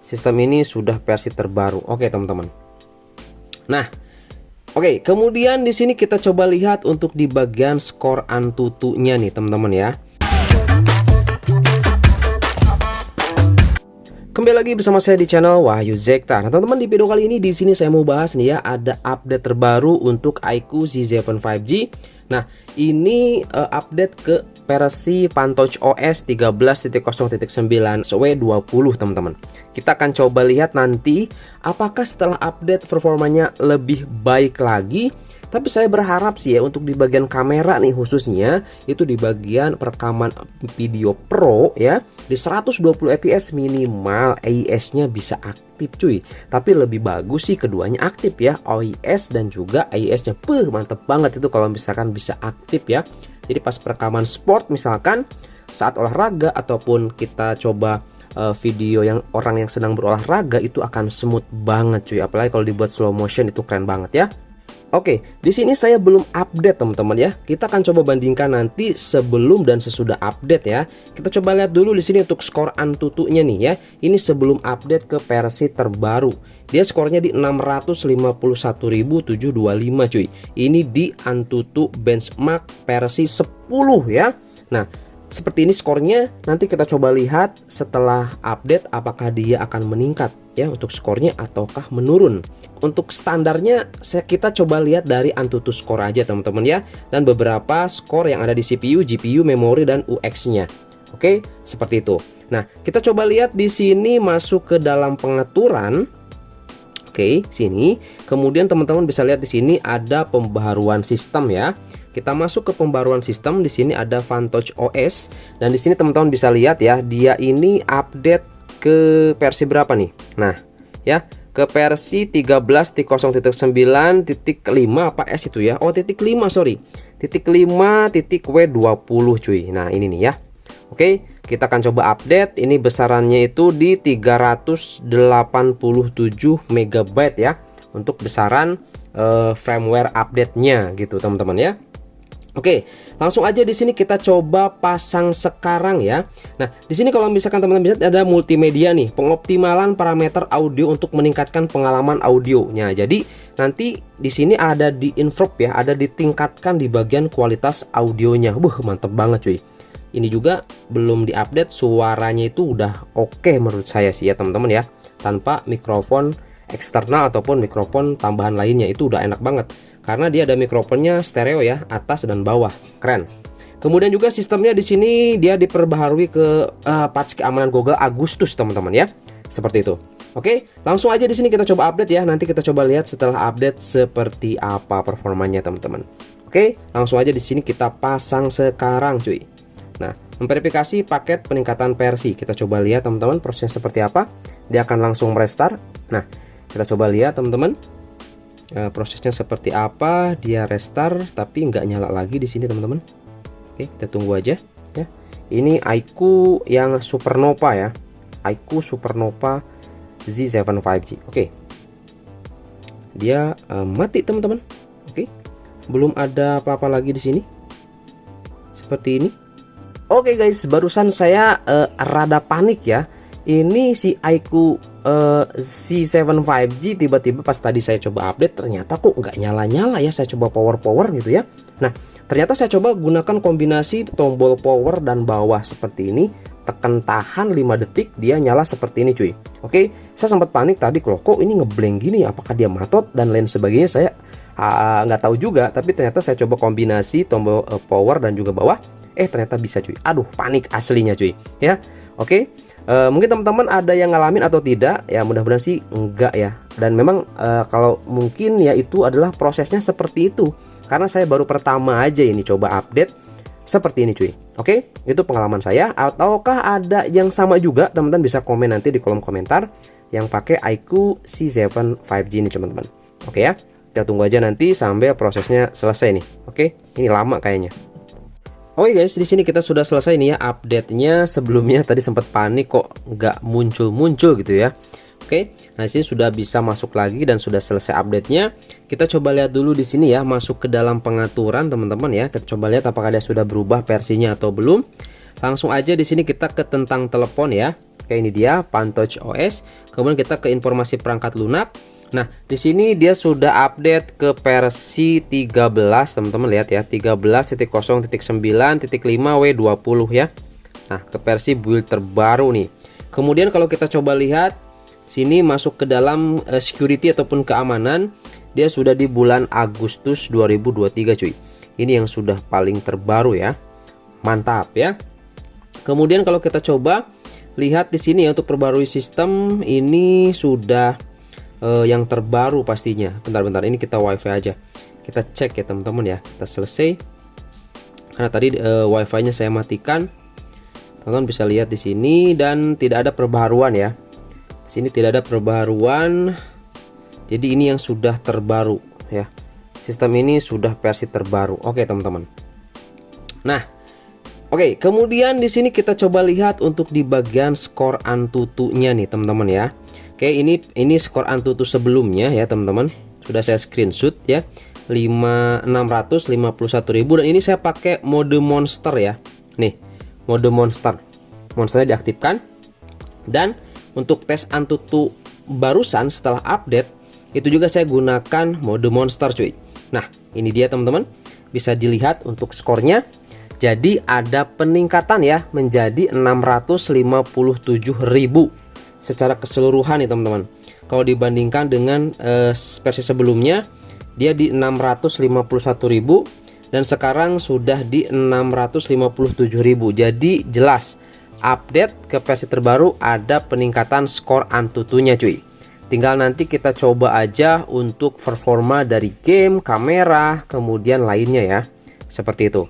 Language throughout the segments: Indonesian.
sistem ini sudah versi terbaru. Oke, teman-teman. Nah, oke, kemudian di sini kita coba lihat untuk di bagian skor Antutunya nih, teman-teman ya. Kembali lagi bersama saya di channel Wahyu Zekta. Nah, teman-teman, di video kali ini di sini saya mau bahas nih ya, ada update terbaru untuk iQOO Z7 5G. Nah, ini update ke versi PanTouch OS 13.0.9 W20, teman-teman. Kita akan coba lihat nanti apakah setelah update performanya lebih baik lagi. Tapi saya berharap sih ya, untuk di bagian kamera nih khususnya, itu di bagian perekaman video pro ya, di 120 fps minimal AIS-nya bisa aktif cuy. Tapi lebih bagus sih keduanya aktif ya, OIS dan juga AIS-nya. Mantep banget itu kalau misalkan bisa aktif ya. Jadi pas perekaman sport misalkan saat olahraga ataupun kita coba video yang orang yang sedang berolahraga, itu akan smooth banget cuy. Apalagi kalau dibuat slow motion, itu keren banget ya. Oke, di sini saya belum update teman-teman ya. Kita akan coba bandingkan nanti sebelum dan sesudah update ya. Kita coba lihat dulu di sini untuk skor Antutunya nih ya. Ini sebelum update ke versi terbaru. Dia skornya di 651.725 cuy. Ini di Antutu benchmark versi 10 ya. Nah, seperti ini skornya. Nanti kita coba lihat setelah update apakah dia akan meningkat ya untuk skornya ataukah menurun. Untuk standarnya kita coba lihat dari Antutu skor aja teman-teman ya, dan beberapa skor yang ada di CPU, GPU, memori dan UX-nya. Oke, seperti itu. Nah, kita coba lihat di sini masuk ke dalam pengaturan. Oke, sini. Kemudian teman-teman bisa lihat di sini ada pembaharuan sistem ya. Kita masuk ke pembaruan sistem, di sini ada PanTouch OS, dan di sini teman-teman bisa lihat ya, dia ini update ke versi berapa nih? Nah, ya, ke versi 13.0.9.5 apa S itu ya? Oh, titik 5, sorry. Titik 5 titik W20 cuy. Nah, ini nih ya. Oke, kita akan coba update. Ini besarannya itu di 387 MB ya, untuk besaran firmware update-nya gitu, teman-teman ya. Oke, langsung aja di sini kita coba pasang sekarang ya. Nah, di sini kalau misalkan teman-teman lihat ada multimedia nih, pengoptimalan parameter audio untuk meningkatkan pengalaman audionya. Jadi nanti di sini ada di improve ya, ada ditingkatkan di bagian kualitas audionya. Mantep banget cuy. Ini juga belum diupdate, suaranya itu udah oke menurut saya sih ya teman-teman ya. Tanpa mikrofon eksternal ataupun mikrofon tambahan lainnya, itu udah enak banget. Karena dia ada mikrofonnya stereo ya, atas dan bawah, keren. Kemudian juga sistemnya di sini dia diperbaharui ke patch keamanan Google Agustus teman-teman ya, seperti itu. Oke, langsung aja di sini kita coba update ya. Nanti kita coba lihat setelah update seperti apa performanya teman-teman. Oke, langsung aja di sini kita pasang sekarang cuy. Nah, memverifikasi paket peningkatan versi. Kita coba lihat teman-teman prosesnya seperti apa. Dia akan langsung merestart. Nah, kita coba lihat teman-teman. Prosesnya seperti apa, dia restart tapi nggak nyala lagi di sini teman-teman. Oke, kita tunggu aja ya. Ini iQOO yang Supernova ya, iQOO Supernova Z7 5G. Oke, dia mati teman-teman. Oke, belum ada apa-apa lagi di sini seperti ini. Oke guys, barusan saya rada panik ya. Ini si iQOO Z7 5G tiba-tiba pas tadi saya coba update ternyata kok nggak nyala-nyala ya. Saya coba power gitu ya. Nah, ternyata saya coba gunakan kombinasi tombol power dan bawah seperti ini. Tekan tahan 5 detik, dia nyala seperti ini cuy. Oke, saya sempat panik tadi, kok ini ngeblank gini, apakah dia matot dan lain sebagainya. Saya nggak tahu juga, tapi ternyata saya coba kombinasi tombol power dan juga bawah. Ternyata bisa cuy. Aduh, panik aslinya cuy ya. Oke. Mungkin teman-teman ada yang ngalamin atau tidak ya, mudah-mudahan sih enggak ya. Dan memang kalau mungkin ya itu adalah prosesnya seperti itu, karena saya baru pertama aja ini coba update seperti ini cuy. Oke, itu pengalaman saya. Ataukah ada yang sama juga? Teman-teman bisa komen nanti di kolom komentar yang pakai iQOO Z7 5G ini teman-teman. Oke ya, kita tunggu aja nanti sampai prosesnya selesai nih. Oke, ini lama kayaknya. Oke guys, di sini kita sudah selesai nih ya update-nya. Sebelumnya tadi sempat panik kok nggak muncul gitu ya. Oke, nah sini sudah bisa masuk lagi dan sudah selesai update-nya. Kita coba lihat dulu di sini ya, masuk ke dalam pengaturan teman-teman ya. Kita coba lihat apakah dia sudah berubah versinya atau belum. Langsung aja di sini kita ke tentang telepon ya. Oke, ini dia PanTouch OS. Kemudian kita ke informasi perangkat lunak. Nah, di sini dia sudah update ke versi 13, teman-teman lihat ya, 13.0.9.5W20 ya. Nah, ke versi build terbaru nih. Kemudian kalau kita coba lihat sini masuk ke dalam security ataupun keamanan, dia sudah di bulan Agustus 2023 cuy. Ini yang sudah paling terbaru ya. Mantap ya. Kemudian kalau kita coba lihat di sini ya, untuk perbarui sistem ini sudah yang terbaru pastinya. Bentar-bentar, ini kita wifi aja. Kita cek ya teman-teman ya. Kita selesai. Karena tadi wifi-nya saya matikan. Teman-teman bisa lihat di sini dan tidak ada perbaharuan ya. Di sini tidak ada perbaharuan. Jadi ini yang sudah terbaru ya. Sistem ini sudah versi terbaru. Oke, teman-teman. Nah, oke, kemudian di sini kita coba lihat untuk di bagian skor Antutunya nih, teman-teman ya. Oke, ini skor Antutu sebelumnya ya, teman-teman. Sudah saya screenshot ya. 651.000 dan ini saya pakai mode monster ya. Nih, mode monster. Monsternya diaktifkan. Dan untuk tes Antutu barusan setelah update itu juga saya gunakan mode monster cuy. Nah, ini dia teman-teman. Bisa dilihat untuk skornya. Jadi ada peningkatan ya menjadi 657.000 secara keseluruhan nih teman-teman. Kalau dibandingkan dengan versi sebelumnya dia di 651.000 dan sekarang sudah di 657.000. Jadi jelas update ke versi terbaru ada peningkatan skor Antutunya cuy. Tinggal nanti kita coba aja untuk performa dari game, kamera, kemudian lainnya ya. Seperti itu.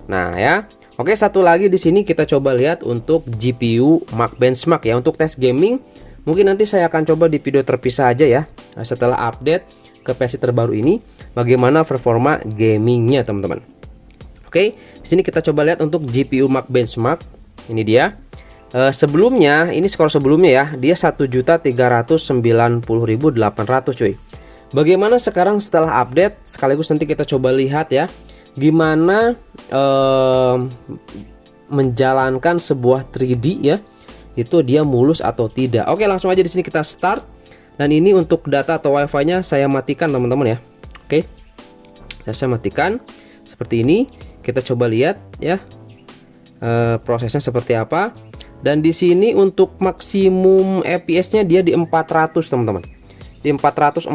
Nah ya. Oke, satu lagi di sini kita coba lihat untuk GPU Mark Benchmark ya. Untuk tes gaming mungkin nanti saya akan coba di video terpisah aja ya. Nah, setelah update ke versi terbaru ini bagaimana performa gamingnya teman-teman. Oke, di sini kita coba lihat untuk GPU Mark Benchmark. Ini dia. Sebelumnya ini skor sebelumnya ya, dia 1.390.800 cuy. Bagaimana sekarang setelah update? Sekaligus nanti kita coba lihat ya gimana menjalankan sebuah 3D ya, itu dia mulus atau tidak. Oke, langsung aja di sini kita start. Dan ini untuk data atau wifi-nya saya matikan teman-teman ya. Oke, saya matikan seperti ini. Kita coba lihat ya prosesnya seperti apa. Dan di sini untuk maksimum FPS-nya dia di 400 teman-teman. Di 441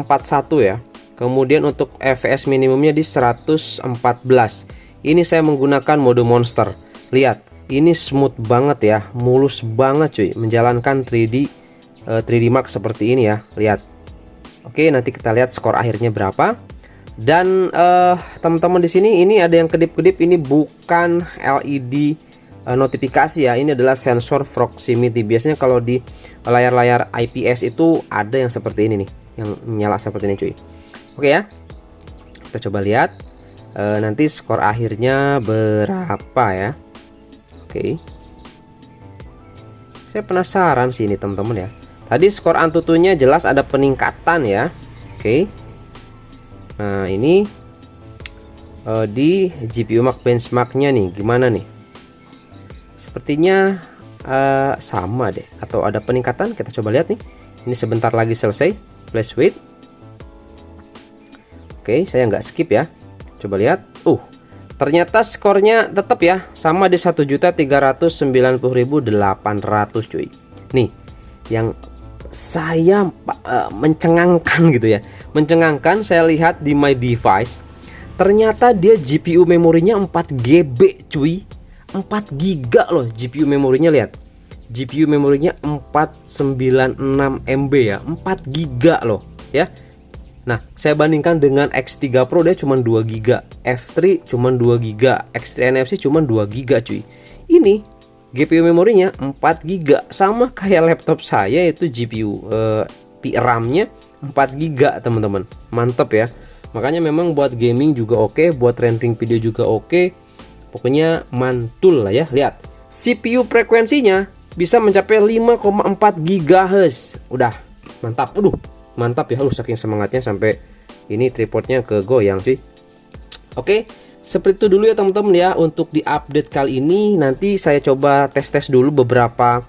ya. Kemudian untuk FPS minimumnya di 114. Ini saya menggunakan mode monster. Lihat, ini smooth banget ya, mulus banget cuy menjalankan 3D Mark seperti ini ya. Lihat. Oke, nanti kita lihat skor akhirnya berapa. Dan teman-teman di sini ini ada yang kedip-kedip, ini bukan LED notifikasi ya, ini adalah sensor proximity. Biasanya kalau di layar-layar IPS itu ada yang seperti ini nih, yang nyala seperti ini cuy. Oke ya, kita coba lihat nanti skor akhirnya berapa ya. Oke, saya penasaran sih ini teman-teman ya. Tadi skor Antutunya jelas ada peningkatan ya. Oke, nah ini di GPU Mark Benchmark-nya nih gimana nih? Sepertinya sama deh, atau ada peningkatan. Kita coba lihat nih. Ini sebentar lagi selesai. Flash wait. Oke, saya nggak skip ya. Coba lihat. Ternyata skornya tetap ya sama di 1.390.800 cuy. Nih, yang saya mencengangkan gitu ya. Mencengangkan, saya lihat di my device. Ternyata dia GPU memorinya 4 GB cuy. 4 GB loh GPU memorinya, lihat. GPU memorinya 496 MB ya, 4 GB loh ya. Nah, saya bandingkan dengan X3 Pro dia cuma 2 GB, F3 cuma 2 GB, X3 NFC cuma 2 GB cuy. Ini GPU memorinya 4 GB, sama kayak laptop saya itu GPU RAM-nya 4 GB teman-teman. Mantap ya. Makanya memang buat gaming juga oke, buat rendering video juga oke. Pokoknya mantul lah ya. Lihat, CPU frekuensinya bisa mencapai 5,4 GHz. Udah mantap. Mantap ya. Saking semangatnya sampai ini tripodnya kegoyang cuy. Oke, seperti itu dulu ya teman-teman ya untuk di update kali ini. Nanti saya coba tes dulu beberapa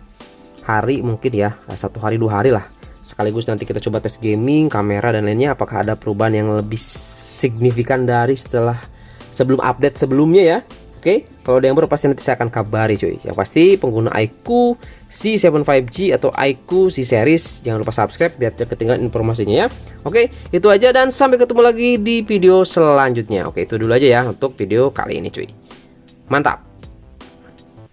hari, mungkin ya 1 hari 2 hari lah, sekaligus nanti kita coba tes gaming, kamera dan lainnya, apakah ada perubahan yang lebih signifikan dari sebelum update sebelumnya ya. Oke, kalau ada yang baru pasti nanti saya akan kabari cuy. Yang pasti pengguna iQOO C7 5G atau iQOO C series, jangan lupa subscribe biar tidak ketinggalan informasinya ya. Oke, itu aja dan sampai ketemu lagi di video selanjutnya. Oke, itu dulu aja ya untuk video kali ini cuy. Mantap.